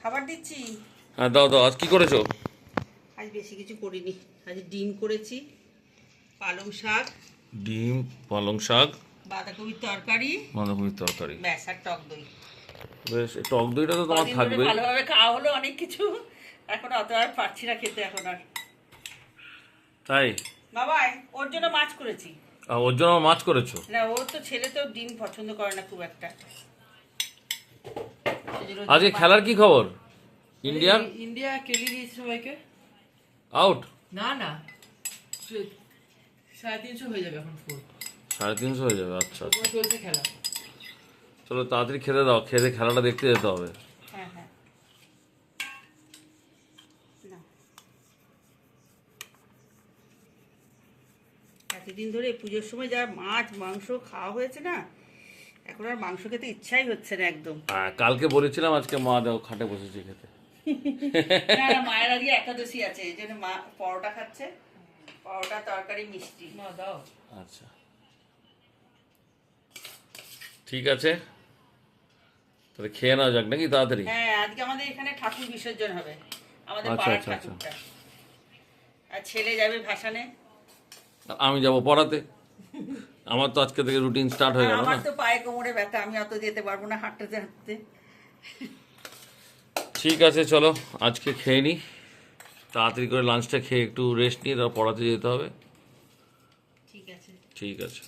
খাবার দিচ্ছি। হ্যাঁ দাও দাও। আজ কি করেছো? আজ বেশি কিছু করিনি। আজ ডিম করেছি, পালং শাক, ডিম, পালং শাক, বাঁধাকপির তরকারি, বাঁধাকপির তরকারি। ব্যাস আর টক দই। বেশ, এই টক দইটা তো তোমার কদিন ধরে থাকবেই। ভালোভাবে খাওয়া হলো অনেক কিছু, এখন অত আর পারছি না খেতে এখন আর। তাই? বাবাই ওর জন্য মাছ করেছি। ওর জন্য মাছ করেছো? না, ওর তো ছেলে তো ডিম পছন্দ করে না খুব একটা। সেজন্য ওর আজকে জন্য খেলার কি খবর? ইন্ডিয়ার ইন্ডিয়া কেলি দিয়েছে সবাইকে। আউট? না না, 350 হয়ে যাবে এখন স্কোর। 350 হয়ে যাবে? আচ্ছা আচ্ছা, চলছে খেলা। চলো তাড়াতাড়ি খেতে দাও, খেতে খেলাটা দেখতে যেতে হবে। হ্যাঁ হ্যাঁ। না, এতদিন ধরে পুজোর সময় যা মাছ মাংস খাওয়া হয়েছে না, এখন আর মাংস খেতে ইচ্ছাই হচ্ছে না একদম। কালকে বলেছিলাম আজকে মা দাও খাটে বসেছি খেতে। না না, মায়ের আজকে একাদশী আছে, এই জন্য মা পরোটা খাচ্ছে, পরোটা তরকারি মিষ্টি। না দাও। আচ্ছা ঠিক আছে, তাহলে খেয়ে নাও যাক নাকি তাড়াতাড়ি। হ্যাঁ, আজকে আমাদের এখানে ঠাকুর বিসর্জন হবে, আমাদের আচ্ছা, পাড়ার আচ্ছা, আচ্ছা। ঠাকুরটা। আর ছেলে যাবে ভাসানে। আর আমি যাব পড়াতে। আমার তো আজকে থেকে রুটিন স্টার্ট হয়ে গেল আমার না। তো পায়ে কোমরে ব্যথা, আমি অত যেতে পারবো না হাঁটতে হাঁটতে। ঠিক আছে চলো আজকে খেয়ে নিই, তাড়াতাড়ি করে লাঞ্চটা খেয়ে একটু রেস্ট নিয়ে তারপর পড়াতে যেতে হবে। ঠিক আছে। ঠিক আছে।